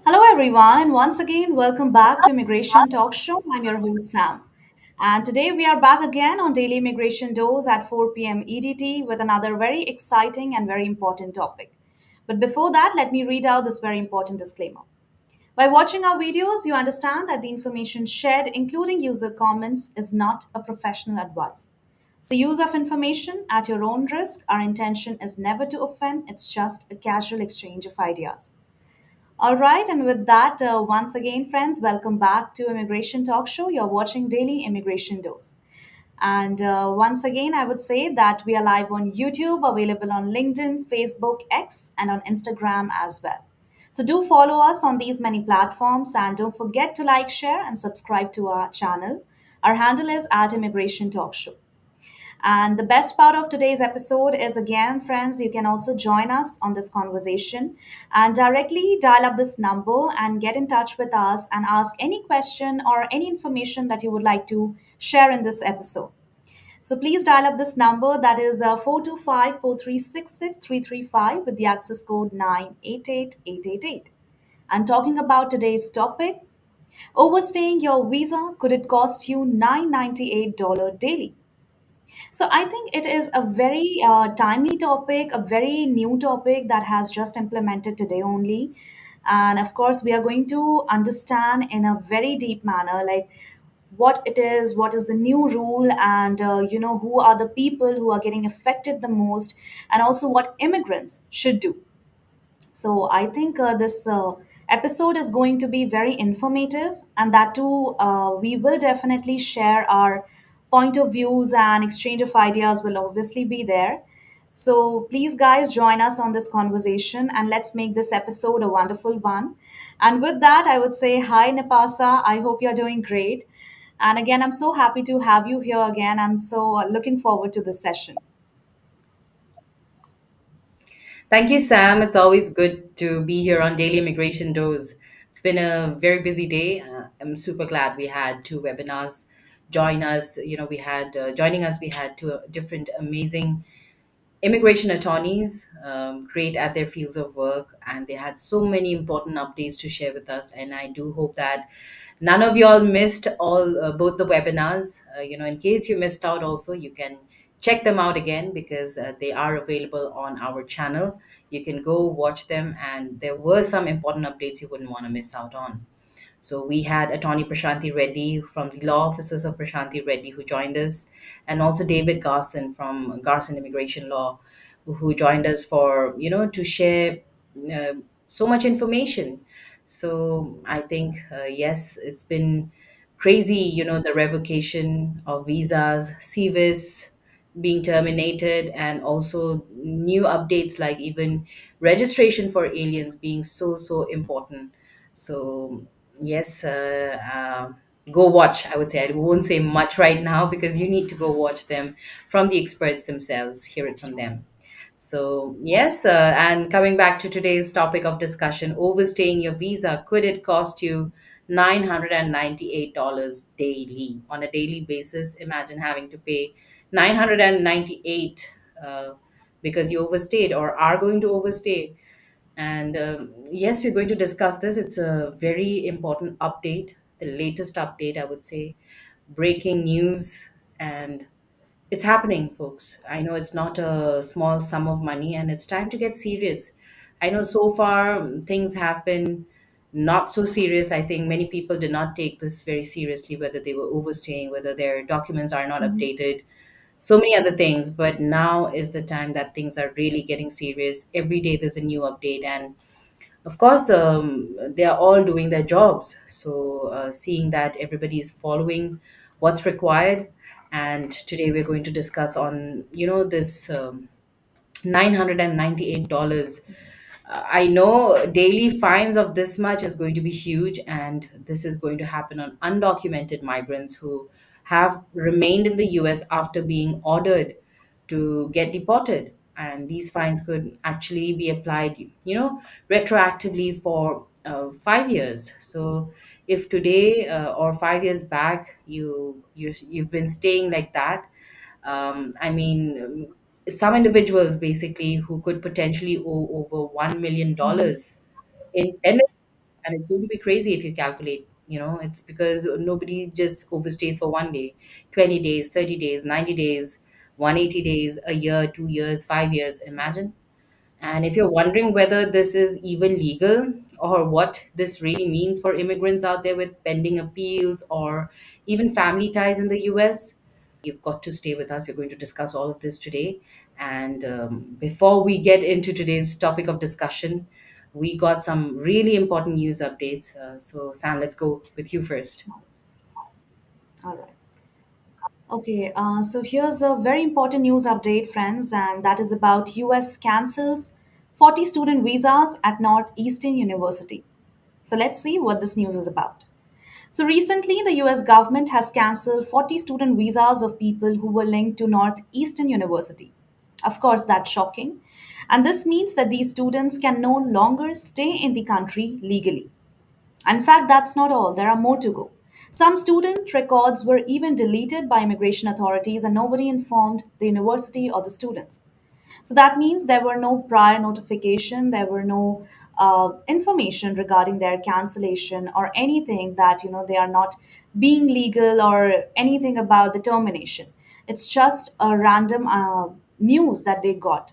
Hello, everyone, and once again, welcome back to Immigration Talk Show. I'm your host, Sam. And today we are back again on Daily Immigration Doors at 4 p.m. EDT with another very exciting and very important topic. But before that, let me read out this very important disclaimer. By watching our videos, you understand that the information shared, including user comments, is not a professional advice. So, use of information at your own risk. Our intention is never to offend, it's just a casual exchange of ideas. All right, and with that, once again, friends, welcome back to Immigration Talk Show. You're watching Daily Immigration Dose. And once again, I would say that we are live on YouTube, available on LinkedIn, Facebook, X, and on Instagram as well. So do follow us on these many platforms and don't forget to like, share, and subscribe to our channel. Our handle is at Immigration Talk Show. And the best part of today's episode is again, friends, you can also join us on this conversation and directly dial up this number and get in touch with us and ask any question or any information that you would like to share in this episode. So please dial up this number that is 425 with the access code 988888. And talking about today's topic, overstaying your visa, could it cost you $998 daily? So I think it is a very timely topic, a very new topic that has just implemented today only. And of course, we are going to understand in a very deep manner, like what it is, what is the new rule, and who are the people who are getting affected the most, and also what immigrants should do. So I think this episode is going to be very informative, and that too, we will definitely share our point of views and exchange of ideas will obviously be there. So please, guys, join us on this conversation and let's make this episode a wonderful one. And with that, I would say hi, Napasa. I hope you're doing great. And again, I'm so happy to have you here again. I'm so looking forward to this session. Thank you, Sam. It's always good to be here on Daily Immigration Dose. It's been a very busy day. I'm super glad we had two webinars join us. We had joining us, we had two different amazing immigration attorneys, great at their fields of work, and they had so many important updates to share with us. And I do hope that none of y'all missed all both the webinars. In case you missed out, also you can check them out again because they are available on our channel. You can go watch them, and there were some important updates you wouldn't want to miss out on. So we had Attorney Prashanthi Reddy from the law offices of Prashanthi Reddy who joined us, and also David Garson from Garson Immigration Law, who joined us for to share uh, so much information. So I think yes, it's been crazy. The revocation of visas, CVIS being terminated, and also new updates like even registration for aliens being so important. So yes, go watch. I would say I won't say much right now because you need to go watch them from the experts themselves, hear it from them. So yes, and coming back to today's topic of discussion, overstaying your visa, could it cost you $998 daily on a daily basis? Imagine having to pay 998 because you overstayed or are going to overstay. And yes, we're going to discuss this. It's a very important update, the latest update, I would say, breaking news, and it's happening, folks. I know it's not a small sum of money, and it's time to get serious. I know so far things have been not so serious. I think many people did not take this very seriously, whether they were overstaying, whether their documents are not Mhm. updated, so many other things. But now is the time that things are really getting serious. Every day there's a new update, and of course, they are all doing their jobs. So, seeing that everybody is following what's required, and today we're going to discuss on this $998. I know daily fines of this much is going to be huge, and this is going to happen on undocumented migrants who have remained in the US after being ordered to get deported. And these fines could actually be applied, retroactively for 5 years. So, if today or 5 years back you've been staying like that, I mean, some individuals basically who could potentially owe over $1 million Mhm. in penalties. And it's going to be crazy if you calculate. It's because nobody just overstays for 1 day, 20 days, 30 days, 90 days, 180 days, a year, 2 years, 5 years. Imagine. And if you're wondering whether this is even legal or what this really means for immigrants out there with pending appeals or even family ties in the US, you've got to stay with us. We're going to discuss all of this today. And before we get into today's topic of discussion, we got some really important news updates. So, Sam, let's go with you first. All right. Okay, so here's a very important news update, friends, and that is about US cancels 40 student visas at Northeastern University. So let's see what this news is about. So recently, the US government has cancelled 40 student visas of people who were linked to Northeastern University. Of course, that's shocking. And this means that these students can no longer stay in the country legally. In fact, that's not all, there are more to go. Some student records were even deleted by immigration authorities, and nobody informed the university or the students. So that means there were no prior notification, there were no information regarding their cancellation or anything that they are not being legal or anything about the termination. It's just a random news that they got.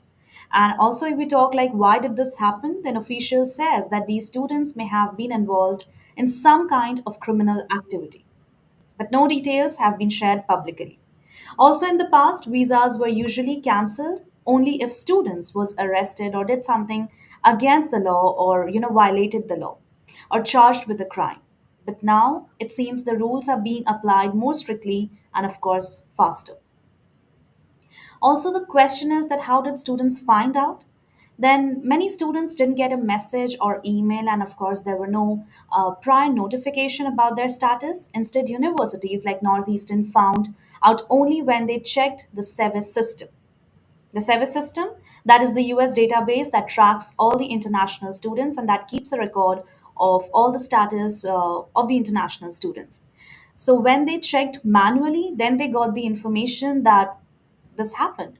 And also, if we talk like why did this happen, then official says that these students may have been involved in some kind of criminal activity, but no details have been shared publicly. Also in the past, visas were usually cancelled only if students was arrested or did something against the law or violated the law or charged with a crime. But now it seems the rules are being applied more strictly and of course faster. Also, the question is that how did students find out? Then many students didn't get a message or email, and of course, there were no prior notification about their status. Instead, universities like Northeastern found out only when they checked the SEVIS system. The SEVIS system, that is the US database that tracks all the international students and that keeps a record of all the status of the international students. So when they checked manually, then they got the information that this happened.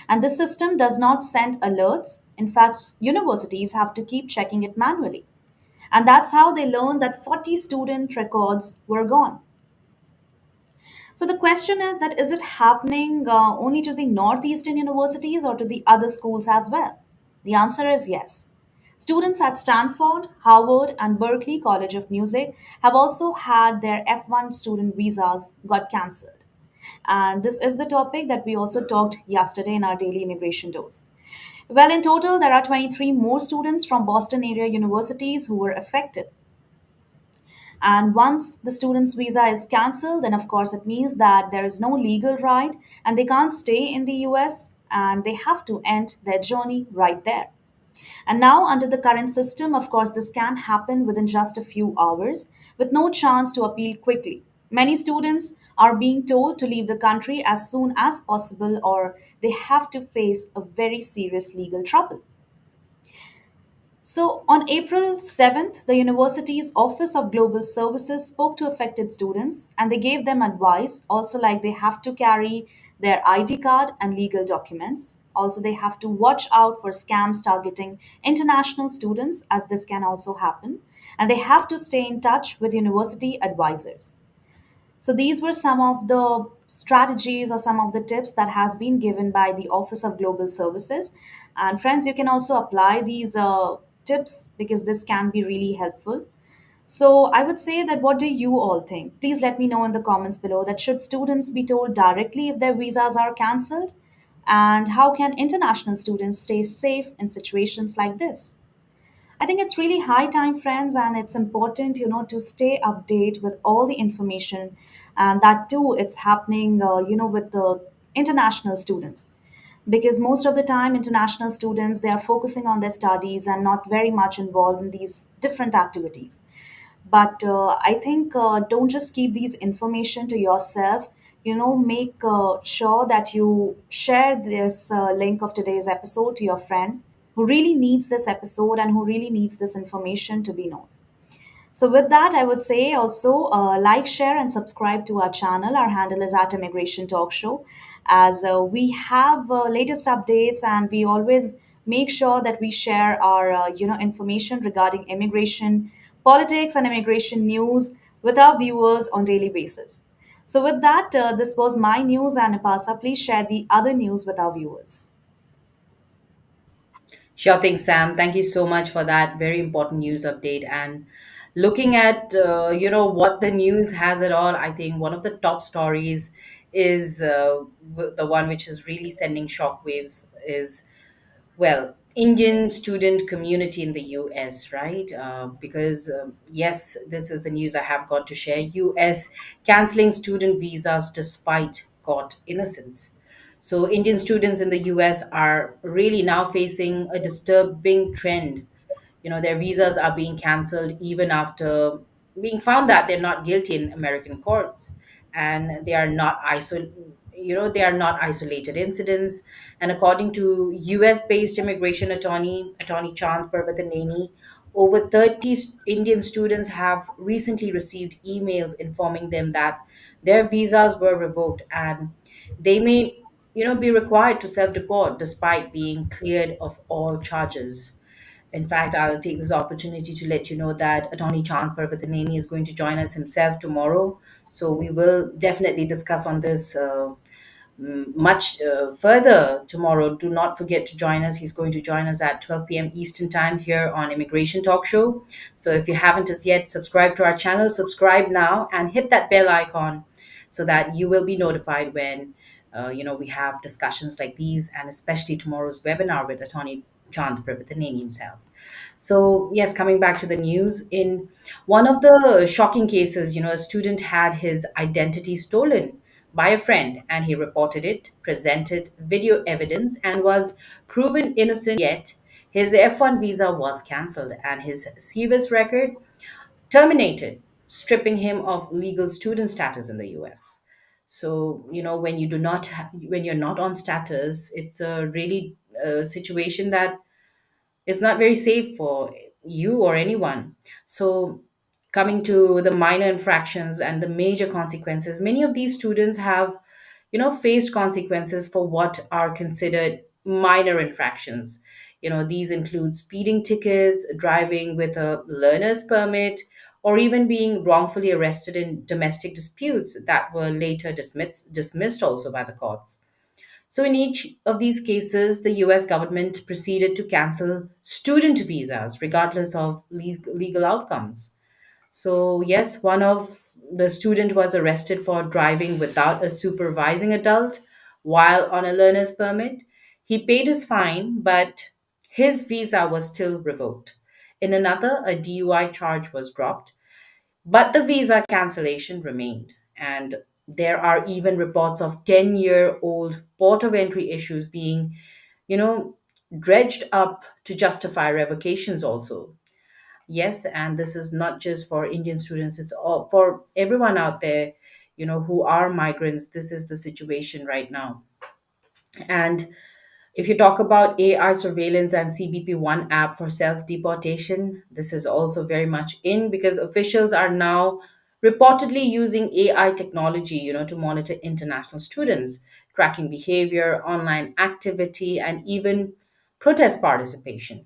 And the system does not send alerts. In fact, universities have to keep checking it manually. And that's how they learned that 40 student records were gone. So the question is that is it happening only to the northeastern universities or to the other schools as well? The answer is yes. Students at Stanford, Harvard, and Berkeley College of Music have also had their F1 student visas got cancelled. And this is the topic that we also talked yesterday in our daily immigration dose. Well, in total, there are 23 more students from Boston area universities who were affected. And once the student's visa is cancelled, then of course it means that there is no legal right and they can't stay in the US and they have to end their journey right there. And now, under the current system, of course, this can happen within just a few hours with no chance to appeal quickly. Many students are being told to leave the country as soon as possible or they have to face a very serious legal trouble. So, on April 7th, the university's Office of Global Services spoke to affected students and they gave them advice, also, like they have to carry their ID card and legal documents. Also, they have to watch out for scams targeting international students, as this can also happen. And they have to stay in touch with university advisors. So these were some of the strategies or some of the tips that has been given by the Office of Global Services. And friends, you can also apply these tips because this can be really helpful. So I would say that what do you all think? Please let me know in the comments below that should students be told directly if their visas are cancelled? And how can international students stay safe in situations like this? I think it's really high time, friends, and it's important, to stay update with all the information, and that too, it's happening, with the international students, because most of the time, international students they are focusing on their studies and not very much involved in these different activities. But I think don't just keep these information to yourself. Make sure that you share this link of today's episode to your friend who really needs this episode and who really needs this information to be known. So, with that, I would say also like, share, and subscribe to our channel. Our handle is at Immigration Talk Show, as we have latest updates, and we always make sure that we share our information regarding immigration politics, and immigration news with our viewers on daily basis. So, with that, this was my news, and Apasa, please share the other news with our viewers. Sure thing, Sam. Thank you so much for that very important news update. And looking at what the news has at all, I think one of the top stories is the one which is really sending shockwaves is, well, Indian student community in the US, right? Because yes, this is the news I have got to share. US canceling student visas despite court innocence. So Indian students in the US are really now facing a disturbing trend. Their visas are being cancelled even after being found that they're not guilty in American courts, and they are not isolated incidents. And according to US based immigration attorney Chand Parvataneni, over 30 Indian students have recently received emails informing them that their visas were revoked, and they may be required to self deport despite being cleared of all charges. In fact, I'll take this opportunity to let you know that Attorney Chand Parvataneni is going to join us himself tomorrow. So we will definitely discuss on this much further tomorrow. Do not forget to join us. He's going to join us at 12 p.m. Eastern Time here on Immigration Talk Show. So if you haven't as yet subscribed to our channel, subscribe now and hit that bell icon so that you will be notified when we have discussions like these, and especially tomorrow's webinar with Attorney Chand Pravitaneni himself. So, yes, coming back to the news, in one of the shocking cases, a student had his identity stolen by a friend, and he reported it, presented video evidence, and was proven innocent. Yet, his F1 visa was cancelled and his service record terminated, stripping him of legal student status in the US. So, when when you're not on status, it's a really situation that it's not very safe for you or anyone. So, coming to the minor infractions and the major consequences, many of these students have, faced consequences for what are considered minor infractions. These include speeding tickets, driving with a learner's permit, or even being wrongfully arrested in domestic disputes that were later dismissed also by the courts. So, in each of these cases, the US government proceeded to cancel student visas regardless of legal outcomes. So, yes, one of the student was arrested for driving without a supervising adult while on a learner's permit. He paid his fine, but his visa was still revoked. In another, a DUI charge was dropped, but the visa cancellation remained. And there are even reports of 10-year-old port of entry issues being, you know, dredged up to justify revocations also. Yes, and this is not just for Indian students, it's all for everyone out there, who are migrants. This is the situation right now. And if you talk about AI surveillance and CBP1 app for self deportation, this is also very much in because officials are now reportedly using AI technology, to monitor international students, tracking behavior, online activity, and even protest participation.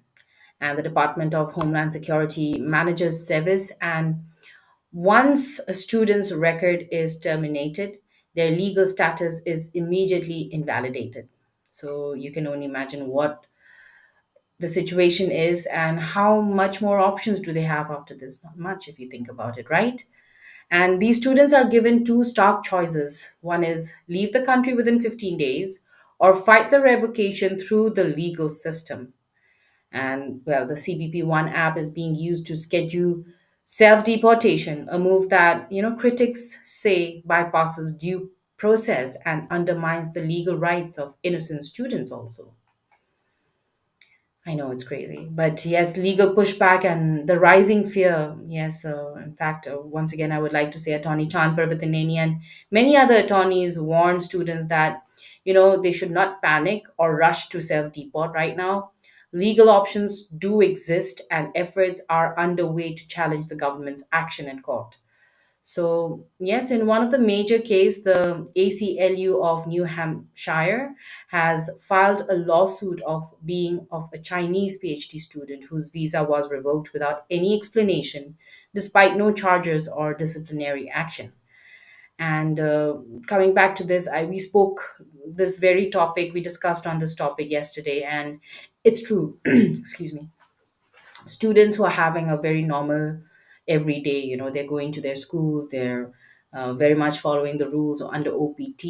And the Department of Homeland Security manages SEVIS, and once a student's record is terminated, their legal status is immediately invalidated. So you can only imagine what the situation is and how much more options do they have after this. Not much, if you think about it, right? And these students are given two stark choices. One is leave the country within 15 days or fight the revocation through the legal system. And well, the CBP1 app is being used to schedule self deportation, a move that, critics say bypasses due process and undermines the legal rights of innocent students also. I know it's crazy, but yes, legal pushback and the rising fear. Yes, in fact, once again, I would like to say Attorney Chand Parvataneni and many other attorneys warn students that, they should not panic or rush to self deport right now. Legal options do exist, and efforts are underway to challenge the government's action in court. So, yes, in one of the major case, the ACLU of New Hampshire has filed a lawsuit of being of a Chinese PhD student whose visa was revoked without any explanation, despite no charges or disciplinary action. And coming back to this, we spoke this very topic, we discussed on this topic yesterday, and it's true. Excuse me. Students who are having a very normal everyday, they're going to their schools, they're very much following the rules under OPT,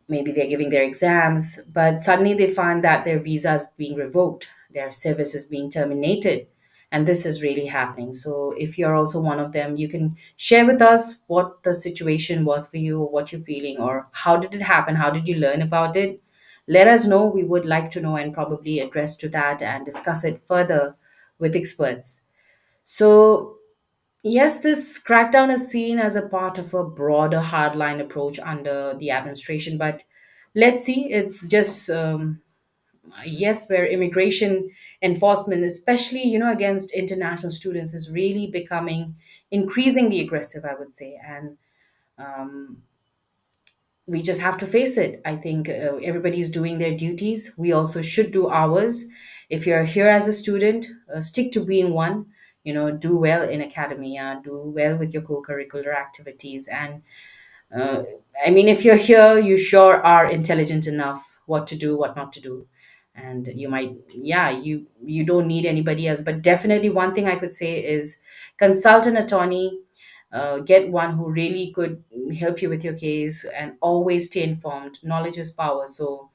maybe they're giving their exams, but suddenly they find that their visa is being revoked, their service is being terminated. And this is really happening. So if you're also one of them, you can share with us what the situation was for you, or what you're feeling, or how did it happen, how did you learn about it. Let us know. We would like to know and probably address to that and discuss it further with experts. So yes, this crackdown is seen as a part of a broader hardline approach under the administration, but let's see, it's just, yes, where immigration enforcement, especially, against international students, is really becoming increasingly aggressive, I would say. And um, we just have to face it. I think everybody's doing their duties. We also should do ours. If you're here as a student, stick to being one. Do well in academia, do well with your co-curricular activities, and uh, I mean, if you're here, you sure are intelligent enough what to do, what not to do. And you might, yeah, you don't need anybody else. But definitely one thing I could say is consult an attorney, get one who really could help you with your case, and always stay informed. Knowledge is power. So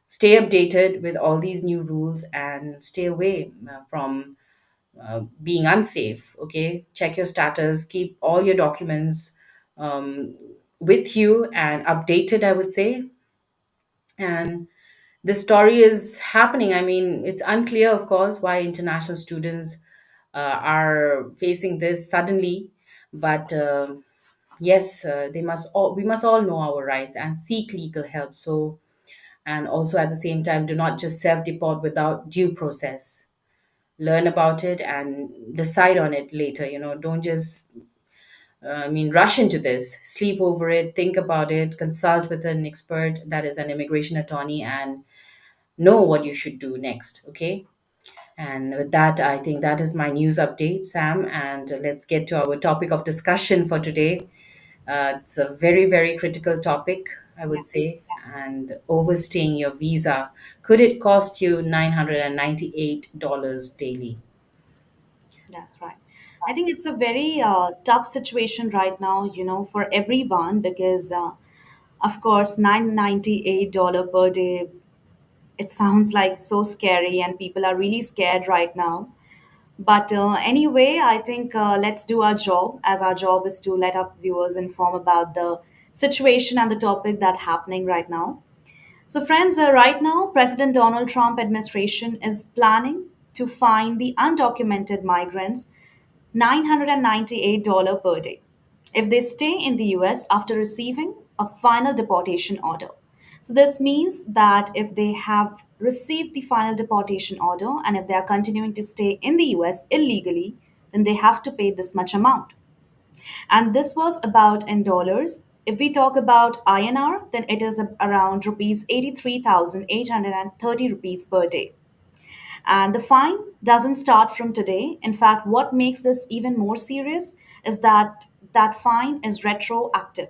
stay updated with all these new rules and stay away from being unsafe. Okay, check your status, keep all your documents um, with you and updated, I would say. And this story is happening. I mean, it's unclear, of course, why international students are facing this suddenly, but yes, we must all know our rights and seek legal help. So, and also at the same time, do not just self deport without due process. Learn about it and decide on it later. Don't just rush into this. Sleep over it, think about it, consult with an expert, that is an immigration attorney, and know what you should do next. Okay. And with that, I think that is my news update, Sam. And let's get to our topic of discussion for today. It's a very, very critical topic, I Yeah. would say. And overstaying your visa, could it cost you $998 daily? That's right. I think it's a very tough situation right now, for everyone because, of course, $998 per day, it sounds like so scary and people are really scared right now. But anyway, I think let's do our job, as our job is to let our viewers inform about the situation and the topic that happening right now. So, friends, right now, President Donald Trump administration is planning to fine the undocumented migrants $998 per day if they stay in the US after receiving a final deportation order. So, this means that if they have received the final deportation order and if they are continuing to stay in the US illegally, then they have to pay this much amount. And this was about in dollars. If we talk about INR, then it is around rupees 83,830 rupees per day. And the fine doesn't start from today. In fact, what makes this even more serious is that that fine is retroactive.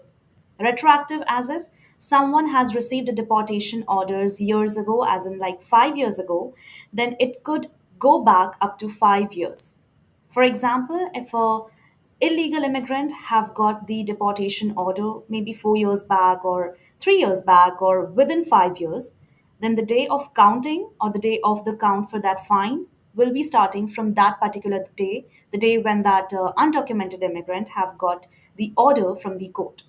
Retroactive as if someone has received a deportation orders years ago, as in like 5 years ago, then it could go back up to 5 years. For example, if a illegal immigrant have got the deportation order maybe 4 years back or 3 years back or within 5 years, then the day of counting or the day of the count for that fine will be starting from that particular day, the day when that undocumented immigrant have got the order from the court.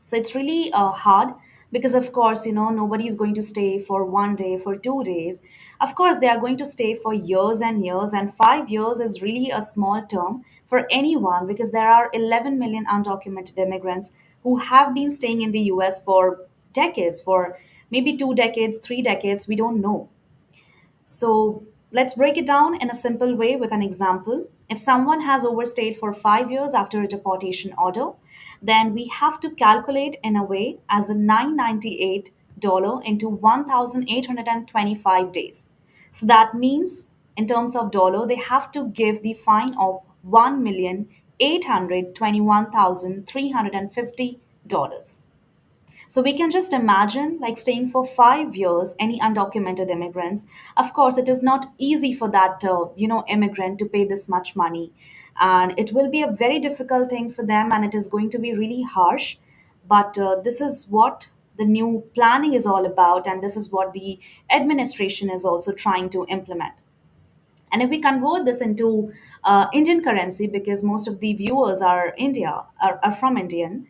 So it's really hard because, of course, nobody is going to stay for one day, for 2 days. Of course, they are going to stay for years and years, and 5 years is really a small term for anyone because there are 11 million undocumented immigrants who have been staying in the US for decades, for maybe 2 decades, 3 decades, we don't know. So let's break it down in a simple way with an example. If someone has overstayed for 5 years after a deportation order, then we have to calculate in a way as a $998 into 1,825 days. So that means, in terms of dollar, they have to give the fine of $1,821,350. So we can just imagine like staying for 5 years, any undocumented immigrants. Of course, it is not easy for that immigrant to pay this much money, and it will be a very difficult thing for them, and it is going to be really harsh. But this is what the new planning is all about, and this is what the administration is also trying to implement. And if we convert this into Indian currency, because most of the viewers are from India,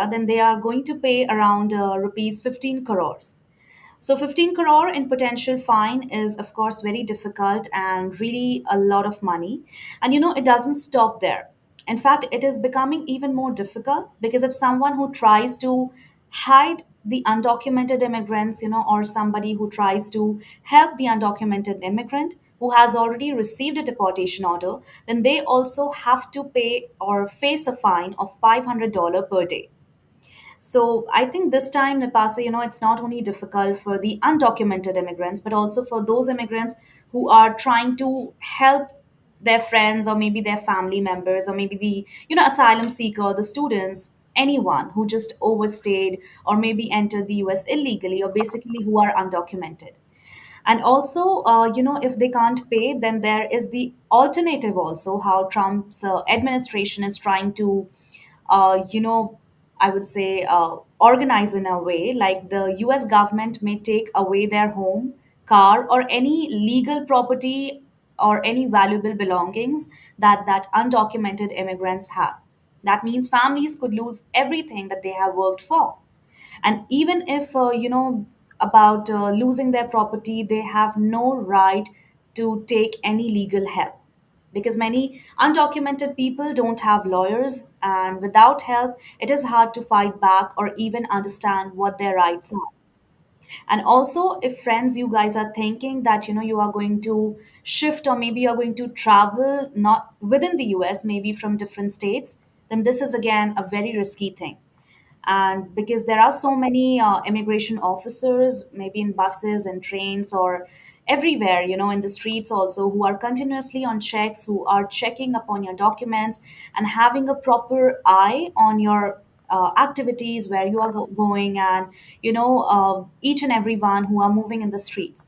then they are going to pay around rupees 15 crores. So 15 crore in potential fine is, of course, very difficult and really a lot of money. And it doesn't stop there. In fact, it is becoming even more difficult because if someone who tries to hide the undocumented immigrants, or somebody who tries to help the undocumented immigrant who has already received a deportation order, then they also have to pay or face a fine of $500 per day. So I think this time, Napasa, it's not only difficult for the undocumented immigrants, but also for those immigrants who are trying to help their friends or maybe their family members or maybe the, asylum seeker, the students, anyone who just overstayed or maybe entered the US illegally or basically who are undocumented. And also, if they can't pay, then there is the alternative also, how Trump's administration is trying to, I would say, organize in a way like the US government may take away their home, car, or any legal property or any valuable belongings that undocumented immigrants have. That means families could lose everything that they have worked for. And even if about losing their property, they have no right to take any legal help, because many undocumented people don't have lawyers, and without help it is hard to fight back or even understand what their rights are. And also, if friends, you guys are thinking that you are going to shift or maybe you're going to travel not within the US, maybe from different states, then this is again a very risky thing. And because there are so many immigration officers, maybe in buses and trains or everywhere, in the streets also, who are continuously on checks, who are checking upon your documents and having a proper eye on your activities, where you are going, and each and every one who are moving in the streets.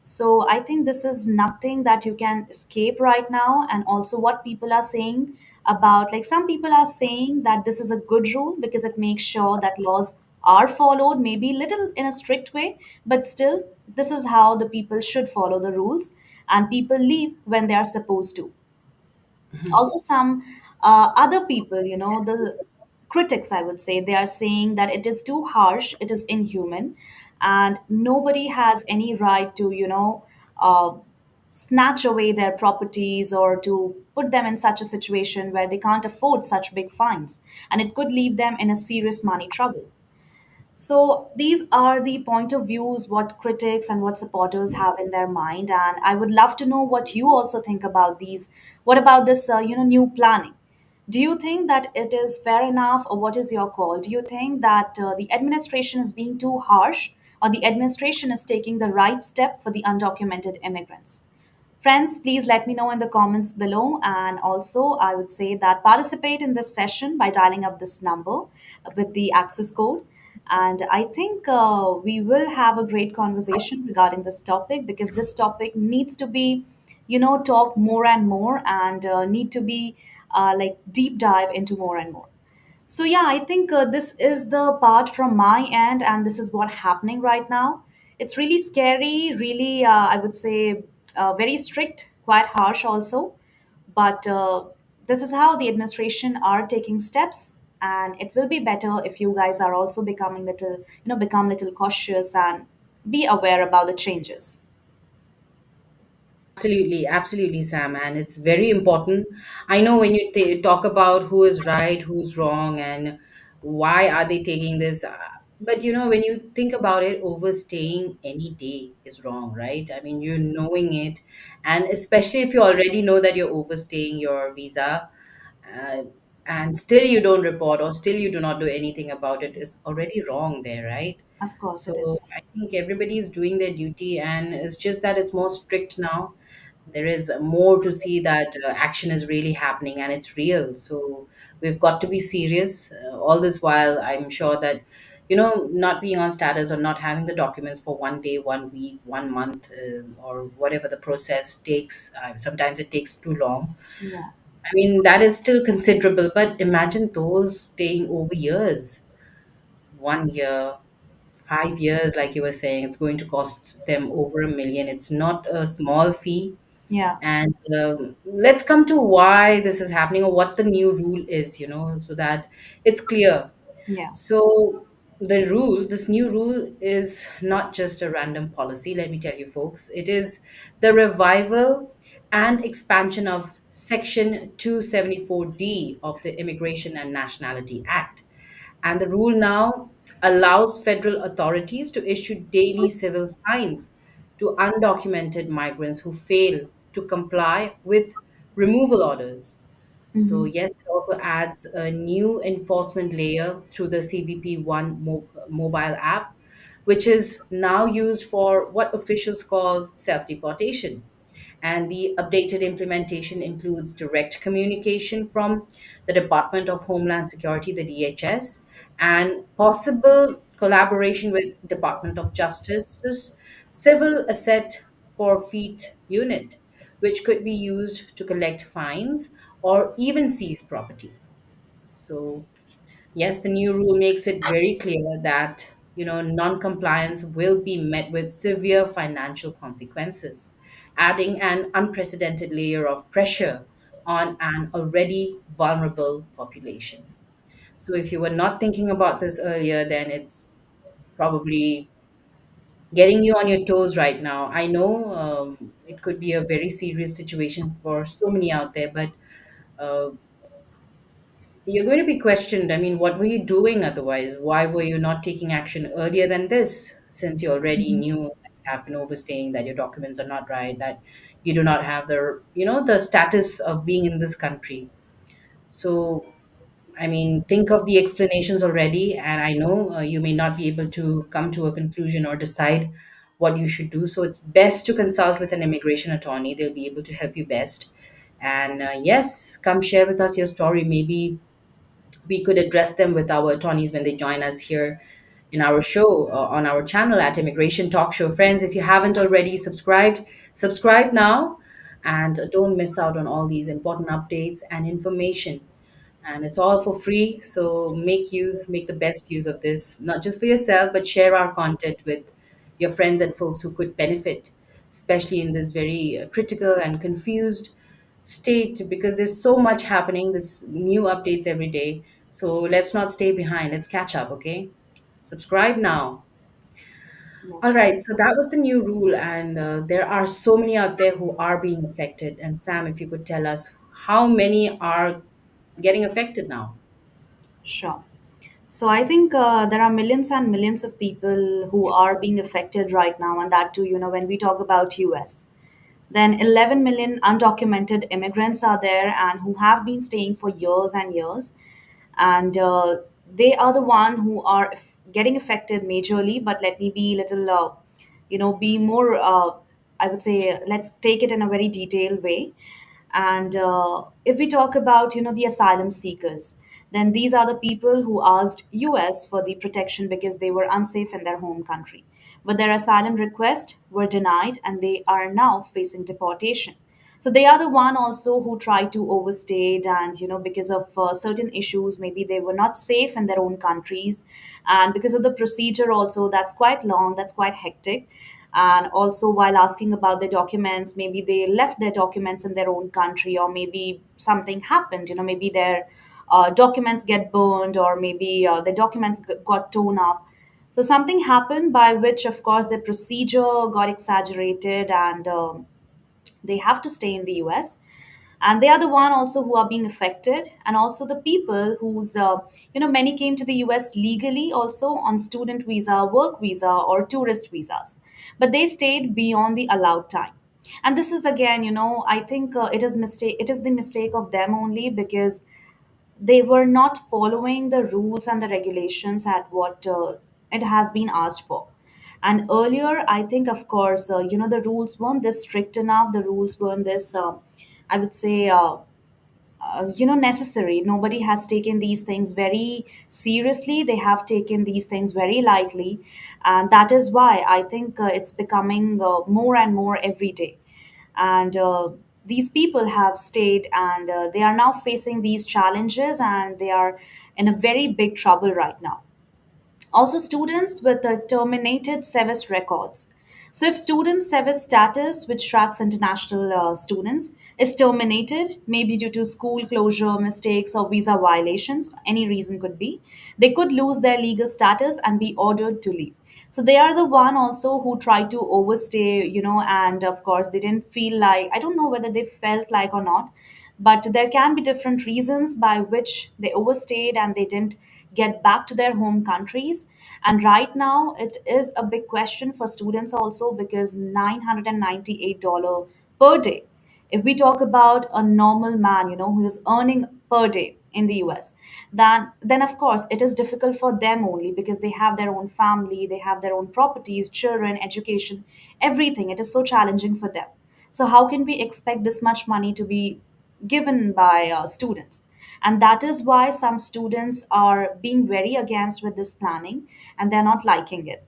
So I think this is nothing that you can escape right now. And also, what people are saying about, like, some people are saying that this is a good rule because it makes sure that laws are followed, maybe little in a strict way, but still, this is how the people should follow the rules, and people leave when they are supposed to. Also, some other people, the critics, I would say, they are saying that it is too harsh, it is inhuman, and nobody has any right to uh, snatch away their properties or to put them in such a situation where they can't afford such big fines, and it could leave them in a serious money trouble. So these are the point of views what critics and what supporters have in their mind, and I would love to know what you also think about these. What about this, new planning? Do you think that it is fair enough, or what is your call? Do you think that the administration is being too harsh, or the administration is taking the right step for the undocumented immigrants? Friends, please let me know in the comments below. And also, I would say that participate in this session by dialing up this number with the access code. And I think we will have a great conversation regarding this topic, because this topic needs to be, talk more and more, and need to be like deep dive into more and more. So yeah, I think this is the part from my end, and this is what happening right now. It's really scary, really, I would say, very strict, quite harsh also. But this is how the administration are taking steps, and it will be better if you guys are also becoming little, become little cautious and be aware about the changes. Absolutely, absolutely, Sam. And it's very important. I know when you talk about who is right, who's wrong, and why are they taking this. But when you think about it, overstaying any day is wrong, right? I mean, you're knowing it, and especially if you already know that you're overstaying your visa, uh, and still you don't report or still you do not do anything about it, is already wrong there, right? Of course it So is. I think everybody is doing their duty, and it's just that it's more strict now. There is more to see that action is really happening and it's real. So we've got to be serious. All this while, I'm sure that not being on status or not having the documents for one day, one week, one month, or whatever the process takes. Sometimes it takes too long. Yeah. I mean, that is still considerable, but imagine those staying over years, 1 year, 5 years, like you were saying, it's going to cost them over 1 million. It's not a small fee. Yeah. And let's come to why this is happening or what the new rule is, so that it's clear. Yeah. So, this new rule is not just a random policy, let me tell you, folks. It is the revival and expansion of Section 274D of the Immigration and Nationality Act. And the rule now allows federal authorities to issue daily civil fines to undocumented migrants who fail to comply with removal orders. So, Mm-hmm. yes, it also adds a new enforcement layer through the CBP One mobile app, which is now used for what officials call self deportation. And the updated implementation includes direct communication from the Department of Homeland Security, the DHS, and possible collaboration with Department of Justice's Civil Asset Forfeit Unit, which could be used to collect fines or even seize property. So, yes, the new rule makes it very clear that non-compliance will be met with severe financial consequences, adding an unprecedented layer of pressure on an already vulnerable population. So, if you were not thinking about this earlier, then it's probably getting you on your toes right now. I know it could be a very serious situation for so many out there, but uh, you're going to be questioned. I mean, what were you doing otherwise? Why were you not taking action earlier than this, since you already Mm-hmm. knew that you have been overstaying, that your documents are not right, that you do not have the status of being in this country? So, I mean, think of the explanations already, and I know you may not be able to come to a conclusion or decide what you should do. So, it's best to consult with an immigration attorney. They'll be able to help you best. And yes, come share with us your story. Maybe we could address them with our attorneys when they join us here in our show on our channel at Immigration Talk Show. Friends, if you haven't already subscribed, subscribe now and don't miss out on all these important updates and information. And it's all for free. So make the best use of this, not just for yourself, but share our content with your friends and folks who could benefit, especially in this very critical and confused state, because there's so much happening, there's new updates every day. So let's not stay behind. Let's catch up, okay? Subscribe now. Yeah. All right, so that was the new rule, and there are so many out there who are being affected. And Sam, if you could tell us how many are getting affected now? Sure. So I think there are millions and millions of people who are being affected right now, and that too, when we talk about US. Then 11 million undocumented immigrants are there and who have been staying for years and years. And they are the one who are getting affected majorly. But let me be little, be more, I would say, let's take it in a very detailed way. And if we talk about, the asylum seekers, then these are the people who asked US for the protection because they were unsafe in their home country. But their asylum requests were denied and they are now facing deportation. So they are the one also who try to overstay, and because of certain issues, maybe they were not safe in their own countries, and because of the procedure also that's quite long, that's quite hectic. And also while asking about their documents, maybe they left their documents in their own country, or maybe something happened, maybe their documents get burned, or maybe the documents got torn up. So something happened by which, of course, the procedure got exaggerated, and they have to stay in the US. and they are the one also who are being affected, and also the people whose many came to the US legally, also on student visa, work visa, or tourist visas, but they stayed beyond the allowed time. And this is again, I think it is the mistake of them only, because they were not following the rules and the regulations at what it has been asked for. And earlier, I think, of course, the rules weren't this strict enough. The rules weren't this, I would say, necessary. Nobody has taken these things very seriously. They have taken these things very lightly, and that is why I think it's becoming more and more every day. And these people have stayed, and they are now facing these challenges, and they are in a very big trouble right now. Also, students with the terminated SEVIS records. So, if student SEVIS status, which tracks international students, is terminated, maybe due to school closure, mistakes, or visa violations, any reason could be, they could lose their legal status and be ordered to leave. So they are the one also who tried to overstay, and of course they didn't feel like, I don't know whether they felt like or not, but there can be different reasons by which they overstayed and they didn't get back to their home countries. And right now it is a big question for students also, because $998 per day, if we talk about a normal man, who is earning per day in the US, then of course it is difficult for them only, because they have their own family, they have their own properties, children, education, everything. It is so challenging for them. So how can we expect this much money to be given by students? And that is why some students are being very against with this planning, and they're not liking it.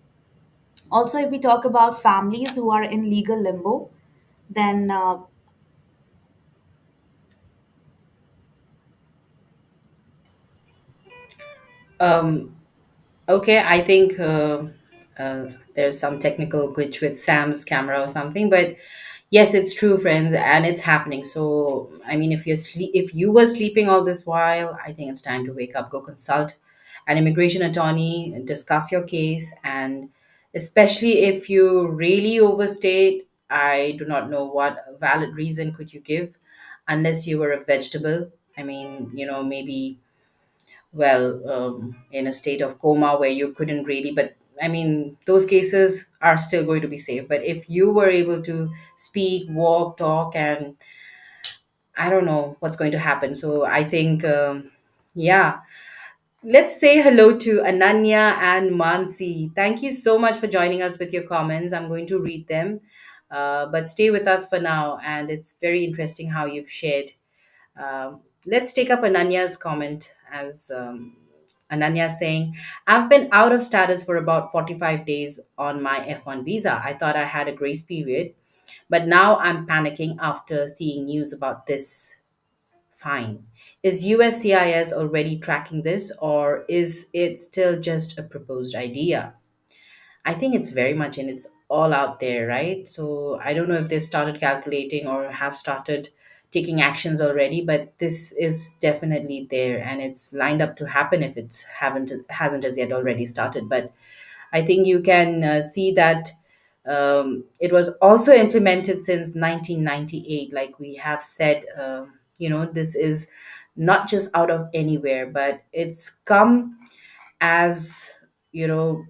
Also, if we talk about families who are in legal limbo, then Um, Okay, I think there's some technical glitch with Sam's camera or something, but yes, it's true, friends, and it's happening. So, I mean, if you were sleeping all this while, I think it's time to wake up. Go consult an immigration attorney, discuss your case, and especially if you really overstayed, I do not know what valid reason could you give, unless you were a vegetable. I mean, maybe in a state of coma where you couldn't really, but I mean, those cases are still going to be safe. But if you were able to speak, walk, talk, and I don't know what's going to happen. So I think, yeah, let's say hello to Ananya and Mansi. Thank you so much for joining us with your comments. I'm going to read them, but stay with us for now. And it's very interesting how you've shared. Let's take up Ananya's comment as Ananya saying, I've been out of status for about 45 days on my F1 visa. I thought I had a grace period, but now I'm panicking after seeing news about this fine. Is USCIS already tracking this, or is it still just a proposed idea? I think it's very much in it's all out there, right? So I don't know if they've started calculating or have started taking actions already, but this is definitely there and it's lined up to happen if it's haven't hasn't as yet already started. But I think you can see that it was also implemented since 1998, like we have said. This is not just out of anywhere, but it's come as you know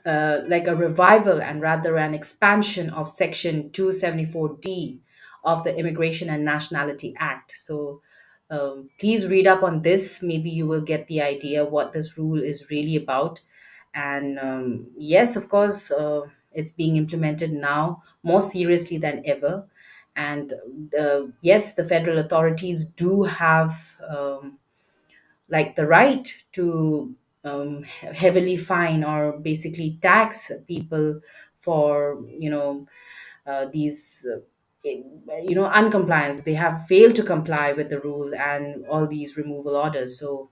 like a revival and rather an expansion of Section 274D of the Immigration and Nationality Act. So please read up on this. Maybe you will get the idea what this rule is really about. And yes, of course, it's being implemented now more seriously than ever. And yes, the federal authorities do have. Like the right to heavily fine or basically tax people for these uncompliance. They have failed to comply with the rules and all these removal orders. So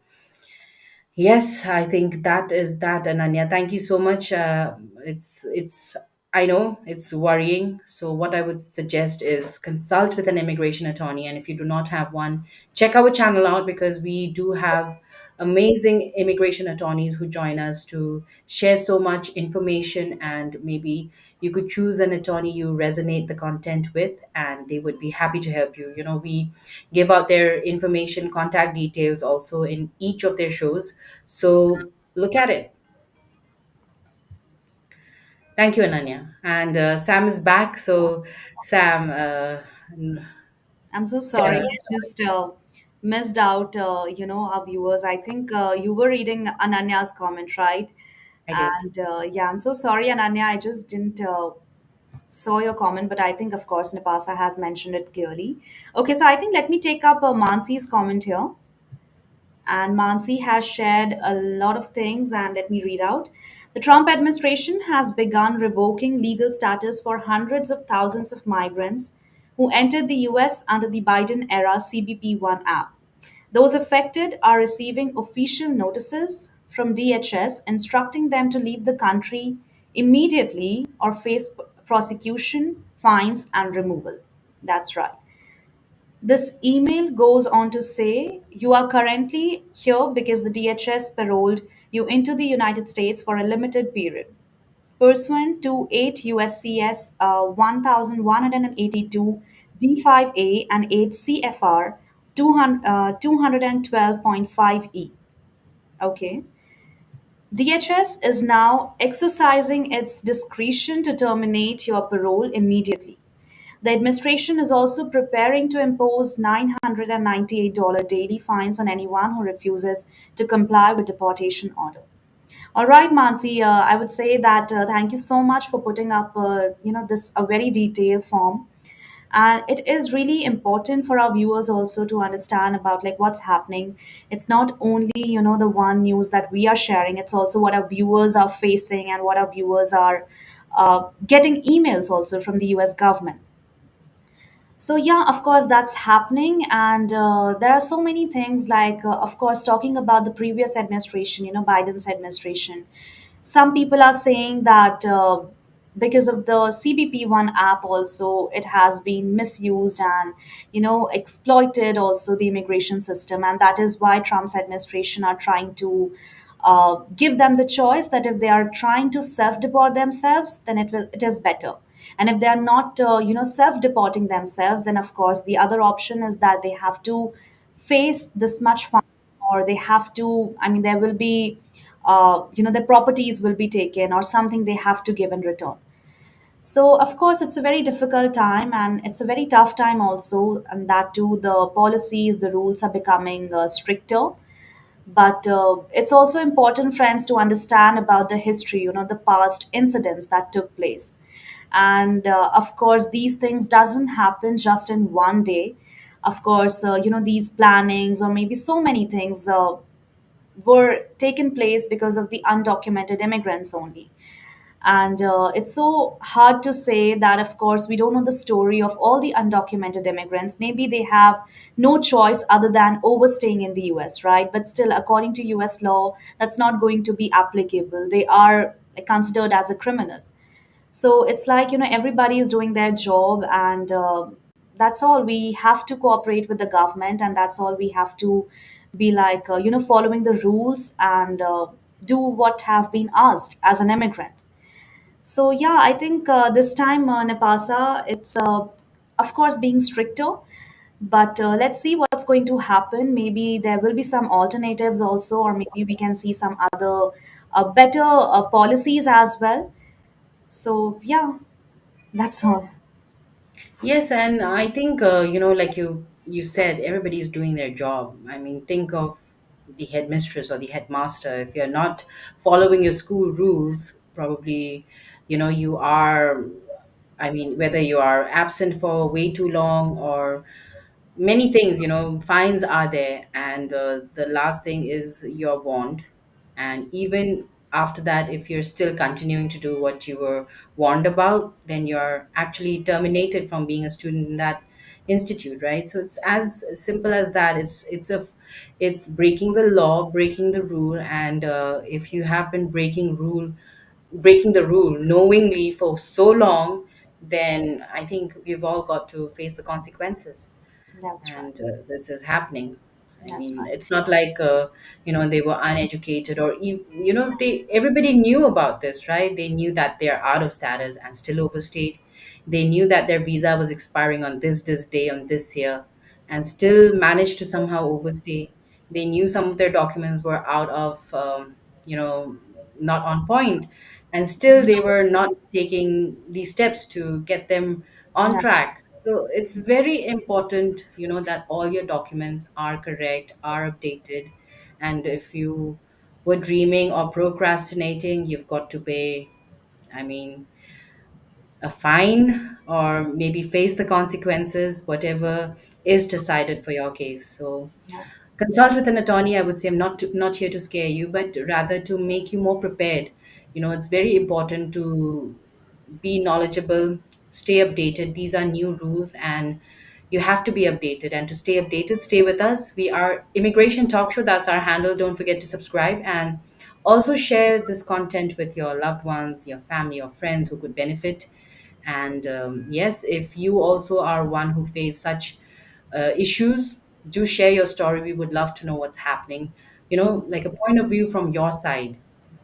yes, I think that is that, Ananya. Thank you so much. It's I know it's worrying. So what I would suggest is consult with an immigration attorney, and if you do not have one, check our channel out because we do have amazing immigration attorneys who join us to share so much information, and maybe you could choose an attorney you resonate the content with, and they would be happy to help you. We give out their information, contact details also in each of their shows. So look at it. Thank you, Ananya. And Sam is back. So, Sam, I'm so tell sorry. us. I just missed out, our viewers. I think you were reading Ananya's comment, right? I did. And yeah, I'm so sorry, Ananya. I just didn't saw your comment, but I think, of course, Napasa has mentioned it clearly. Okay, so I think let me take up Mansi's comment here. And Mansi has shared a lot of things, and let me read out. The Trump administration has begun revoking legal status for hundreds of thousands of migrants who entered the US under the Biden era CBP 1 app. Those affected are receiving official notices from DHS instructing them to leave the country immediately or face prosecution, fines, and removal. That's right. This email goes on to say you are currently here because the DHS paroled you into the United States for a limited period. Pursuant to 8 USCS 1182 D5A and 8 CFR 212.5E. Okay. DHS is now exercising its discretion to terminate your parole immediately. The administration is also preparing to impose $998 daily fines on anyone who refuses to comply with deportation order. All right, Mansi, I would say that thank you so much for putting up, this a very detailed form, and it is really important for our viewers also to understand about like what's happening. It's not only the one news that we are sharing; it's also what our viewers are facing and what our viewers are getting emails also from the U.S. government. So yeah, of course that's happening, and there are so many things like, of course, talking about the previous administration, Biden's administration. Some people are saying that because of the CBP 1 app, also it has been misused and exploited also the immigration system, and that is why Trump's administration are trying to give them the choice that if they are trying to self deport themselves, then it is better, and if they are not self deporting themselves, then of course the other option is that they have to face this much fine, or they have to, I mean, there will be their properties will be taken or something they have to give in return. So of course it's a very difficult time, and it's a very tough time also, and that too the policies, the rules are becoming stricter. But it's also important, friends, to understand about the history, the past incidents that took place. And of course these things doesn't happen just in one day. Of course these plannings or maybe so many things were taken place because of the undocumented immigrants only. And it's so hard to say that, of course, we don't know the story of all the undocumented immigrants. Maybe they have no choice other than overstaying in the US, right? But still, according to US law, that's not going to be applicable. They are considered as a criminal. So it's like, everybody is doing their job, and that's all. We have to cooperate with the government, and that's all we have to be like, following the rules and do what have been asked as an immigrant. So yeah, I think this time Nepasa, it's of course being stricter, but let's see what's going to happen. Maybe there will be some alternatives also, or maybe we can see some other better policies as well. So yeah, that's all. Yes, and I think like you said, everybody's doing their job. I mean, think of the headmistress or the headmaster. If you're not following your school rules, probably, you are. I mean, whether you are absent for way too long or many things, fines are there, and the last thing is you're warned. And even after that, if you're still continuing to do what you were warned about, then you're actually terminated from being a student in that institute, right? So it's as simple as that. It's breaking the law, breaking the rule. And if you have been breaking the rule knowingly for so long, then I think we've all got to face the consequences. That's right. And this is happening. I That's mean, right. it's not like they were uneducated, or they everybody knew about this, right? They knew that they're out of status and still overstayed. They knew that their visa was expiring on this day on this year, and still managed to somehow overstay. They knew some of their documents were out of you know not on point, and still they were not taking these steps to get them on That's track. So it's very important, that all your documents are correct, are updated. And if you were dreaming or procrastinating, you've got to pay, I mean, a fine, or maybe face the consequences, whatever is decided for your case. So right. consult with an attorney. I would say I'm not here to scare you, but rather to make you more prepared. It's very important to be knowledgeable, stay updated. These are new rules, and you have to be updated. And to stay updated, stay with us. We are Immigration Talk Show. That's our handle. Don't forget to subscribe, and also share this content with your loved ones, your family, your friends who could benefit. And yes, if you also are one who face such issues, do share your story. We would love to know what's happening. Like a point of view from your side.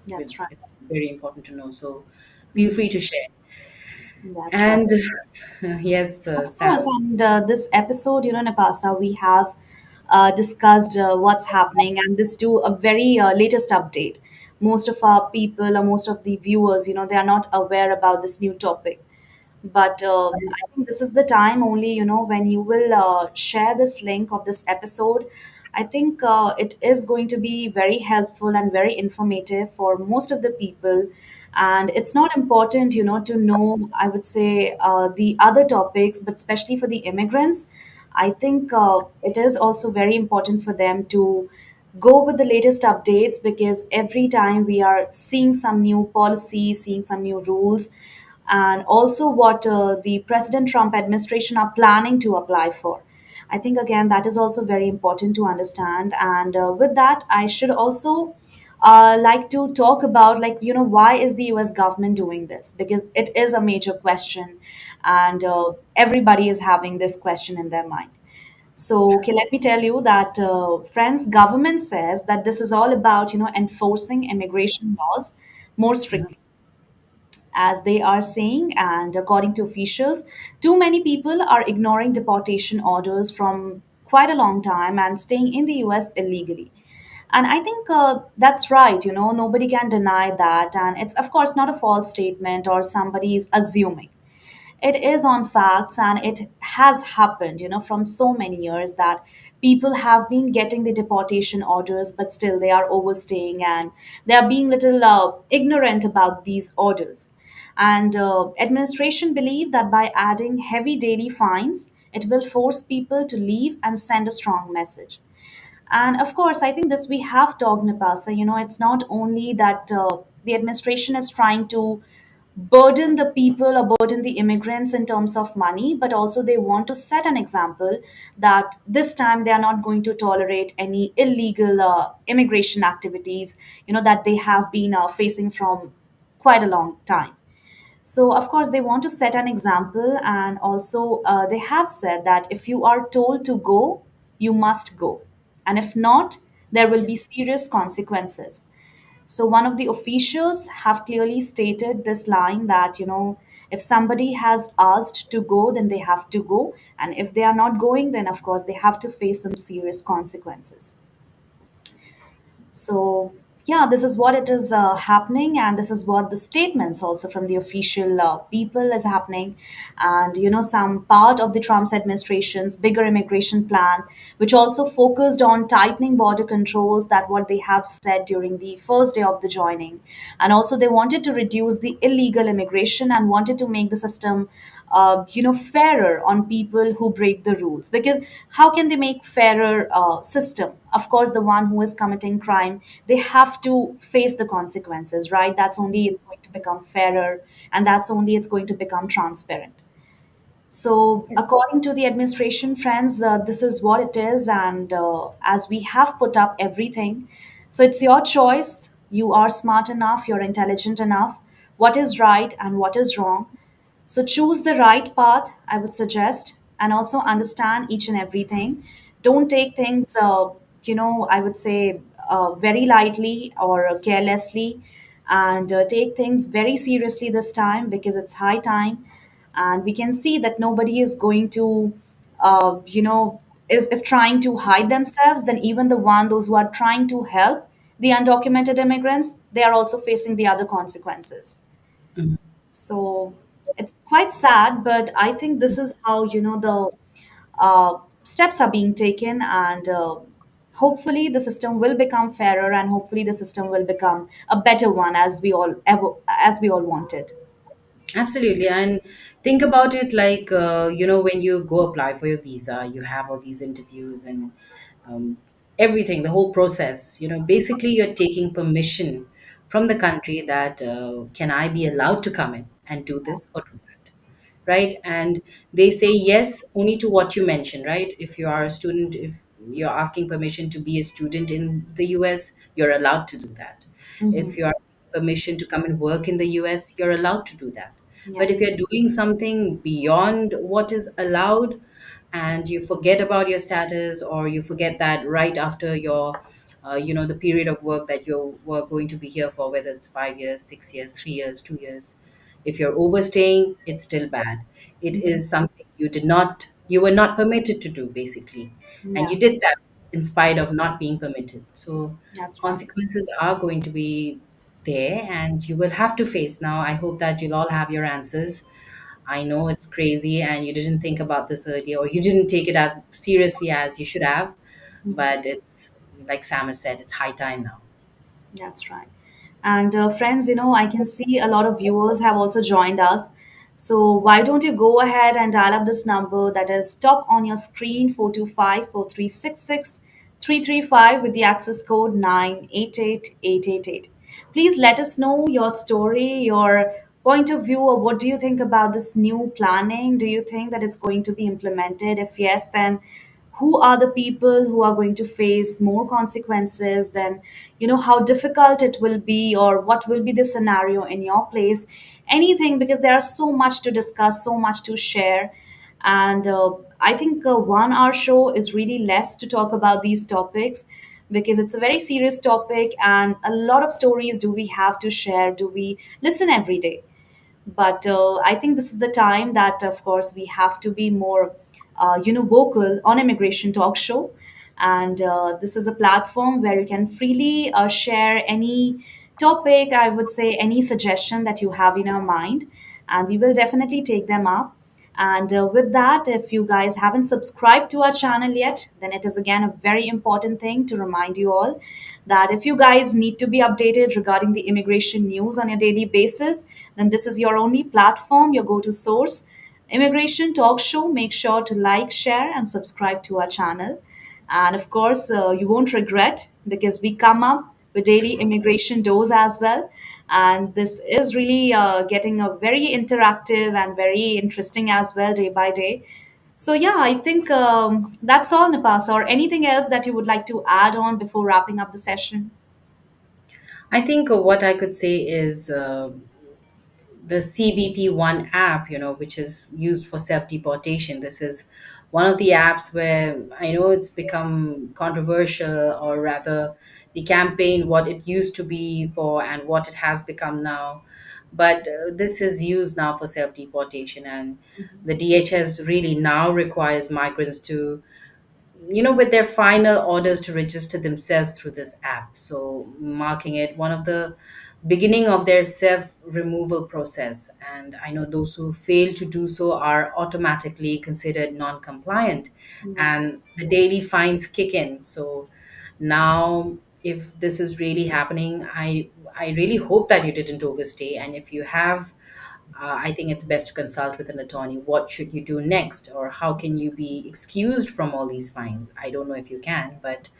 That's right. It's very important to know. So feel Mhm. free to share. That's right. And yes, Of course, Sam. and this episode, Napasa, we have discussed what's happening, and this too a very latest update. Most of our people, or most of the viewers, they are not aware about this new topic. But I think this is the time only, when you will share this link of this episode. I think it is going to be very helpful and very informative for most of the people. And it's not important, to know, I would say, the other topics, but especially for the immigrants, I think it is also very important for them to go with the latest updates, because every time we are seeing some new policies, seeing some new rules, and also what the President Trump administration are planning to apply for. I think again that is also very important to understand. And with that, I should also like to talk about, like, why is the U.S. government doing this? Because it is a major question, and everybody is having this question in their mind. So, okay, let me tell you that, friends, government says that this is all about, enforcing immigration laws more strictly, as they are saying. And according to officials, too many people are ignoring deportation orders from quite a long time and staying in the US illegally. And I think that's right, nobody can deny that. And it's, of course, not a false statement or somebody is assuming. It is on facts, and it has happened, from so many years, that people have been getting the deportation orders, but still they are overstaying, and they are being little ignorant about these orders. And administration believe that by adding heavy daily fines, it will force people to leave and send a strong message. And of course, I think this we have talked, Napasa. It's not only that the administration is trying to burden the people or burden the immigrants in terms of money, but also they want to set an example that this time they are not going to tolerate any illegal immigration activities, that they have been facing from quite a long time. So, of course, they want to set an example, and also they have said that if you are told to go, you must go. And if not, there will be serious consequences. So, one of the officials have clearly stated this line that, if somebody has asked to go, then they have to go. And if they are not going, then of course they have to face some serious consequences. So, yeah, this is what it is happening, and this is what the statements also from the official people is happening. And some part of the Trump's administration's bigger immigration plan, which also focused on tightening border controls, that what they have said during the first day of the joining. And also they wanted to reduce the illegal immigration and wanted to make the system fairer on people who break the rules. Because how can they make fairer system? Of course, the one who is committing crime, they have to face the consequences, right? That's only it's going to become fairer, and that's only it's going to become transparent. So, Yes. according to the administration, friends, this is what it is. And as we have put up everything, so it's your choice. You are smart enough, you're intelligent enough, what is right and what is wrong. So, choose the right path, I would suggest, and also understand each and everything. Don't take things I would say, very lightly or carelessly, and take things very seriously this time, because it's high time. And we can see that nobody is going to, if trying to hide themselves, then even those who are trying to help the undocumented immigrants, they are also facing the other consequences. Mhm. So it's quite sad, but I think this is how, the steps are being taken, and hopefully the system will become fairer, and hopefully the system will become a better one, as we all wanted. Absolutely. And think about it like, when you go apply for your visa, you have all these interviews and um, everything, the whole process. Basically, you're taking permission from the country that can I be allowed to come in and do this or do that, right? And they say yes only to what you mentioned, right? If you are a student, if you're asking permission to be a student in the US, you're allowed to do that. Hmm. If you're permission to come and work in the US, you're allowed to do that. Yeah. But if you're doing something beyond what is allowed, and you forget about your status, or you forget that right after your the period of work that you were going to be here for, whether it's 5 years, 6 years, 3 years, 2 years, if you're overstaying, it's still bad. It Mhm. is something you were not permitted to do, basically. And Yeah, you did that in spite of not being permitted. So that's right. consequences are going to be there, and you will have to face. Now, I hope that you'll all have your answers. I know it's crazy and you didn't think about this earlier, or you didn't take it as seriously as you should have, but it's like Sam has said, it's high time now. That's right. And friends, I can see a lot of viewers have also joined us. So why don't you go ahead and dial up this number that is top on your screen, 425-4366-335, with the access code 988888. Please let us know your story, your point of view, or what do you think about this new planning? Do you think that it's going to be implemented? If yes, then who are the people who are going to face more consequences? Then how difficult it will be, or what will be the scenario in your place? Anything, because there are so much to discuss, so much to share. And I think 1 hour show is really less to talk about these topics, because it's a very serious topic, and a lot of stories do we have to share, do we listen every day. But I think this is the time that, of course, we have to be more, vocal on Immigration Talk Show. And this is a platform where you can freely share any topic, I would say, any suggestion that you have in your mind, and we will definitely take them up. And with that, if you guys haven't subscribed to our channel yet, then it is again a very important thing to remind you all that if you guys need to be updated regarding the immigration news on a daily basis, then this is your only platform, your go to source. Immigration Talk Show. Make sure to like, share, and subscribe to our channel. And of course, you won't regret, because we come up with daily immigration dose as well. And this is really getting a very interactive and very interesting as well, day by day. So, yeah, I think that's all, Napasa. Or anything else that you would like to add on before wrapping up the session? I think what I could say is the CBP1 app, which is used for self deportation. This is one of the apps where I know it's become controversial, or rather, the campaign, what it used to be for and what it has become now. But this is used now for self deportation, and the DHS really now requires migrants to, with their final orders, to register themselves through this app. So, marking it one of the beginning of their self removal process. And I know those who fail to do so are automatically considered non compliant, Yeah. and the daily fines kick in. So, now, if this is really happening, I really hope that you didn't overstay. And if you have, I think it's best to consult with an attorney. What should you do next, or how can you be excused from all these fines? I don't know if you can, but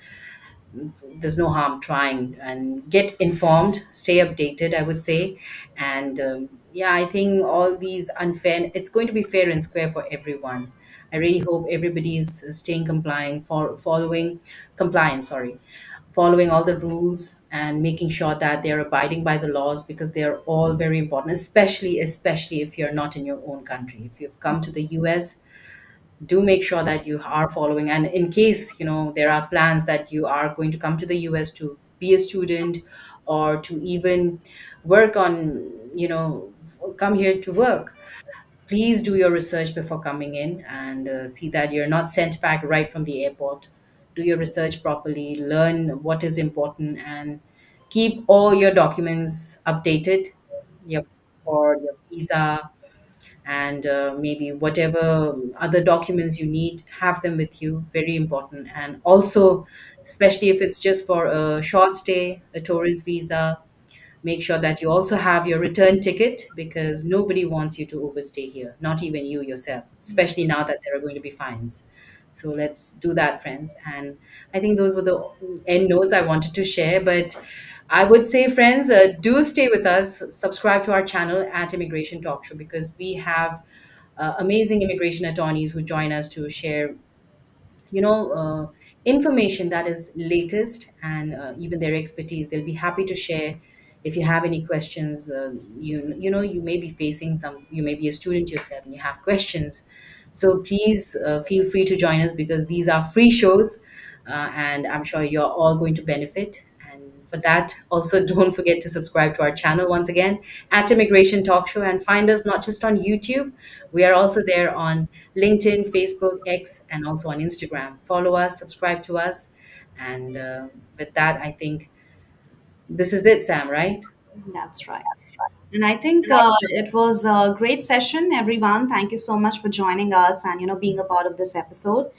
there's no harm trying, and get informed, stay updated, I would say. And yeah, I think all these unfair, it's going to be fair and square for everyone. I really hope everybody is staying compliant, for following compliant, sorry, following all the rules and making sure that they're abiding by the laws, because they're all very important, especially if you're not in your own country. If you've come to the US, do make sure that you are following. And in case, there are plans that you are going to come to the US to be a student, or to even work on, come here to work, please do your research before coming in, and see that you're not sent back right from the airport. Do your research properly, learn what is important, and keep all your documents updated, your passport, your visa, and maybe whatever other documents you need, have them with you. Very important. And also, especially if it's just for a short stay, a tourist visa, make sure that you also have your return ticket, because nobody wants you to overstay here, not even you yourself, especially now that there are going to be fines. So let's do that, friends. And I think those were the end notes I wanted to share. But I would say, friends, do stay with us, subscribe to our channel at Immigration Talk Show, because we have amazing immigration attorneys who join us to share, information that is latest, and even their expertise. They'll be happy to share. If you have any questions, you may be facing some, you may be a student yourself and you have questions. So please feel free to join us, because these are free shows, and I'm sure you're all going to benefit. And for that, also, don't forget to subscribe to our channel once again, at Immigration Talk Show, and find us not just on YouTube. We are also there on LinkedIn, Facebook, X, and also on Instagram. Follow us, subscribe to us. And with that, I think this is it, Sam, right? That's right. And I think it was a great session, everyone. Thank you so much for joining us and being a part of this episode.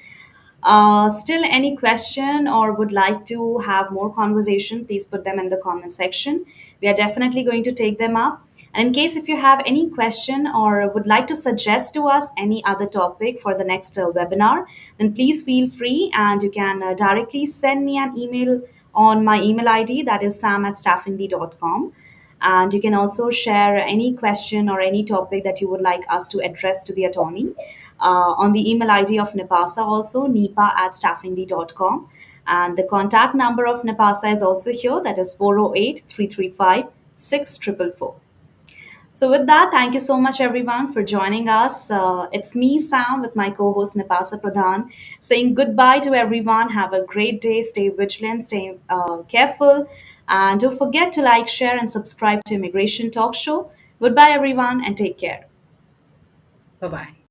Still, any question or would like to have more conversation, please put them in the comment section. We are definitely going to take them up. And in case if you have any question or would like to suggest to us any other topic for the next webinar, then please feel free and you can directly send me an email on my email ID, that is sam@staffindly.com. And you can also share any question or any topic that you would like us to address to the attorney on the email ID of NIPASA, also nipa@staffingly.com. And the contact number of NIPASA is also here, that is 408 335 6444. So, with that, thank you so much, everyone, for joining us. It's me, Sam, with my co host, Nipasa Pradhan, saying goodbye to everyone. Have a great day. Stay vigilant, stay careful. And don't forget to like, share, and subscribe to Immigration Talk Show. Goodbye, everyone, and take care. Bye bye.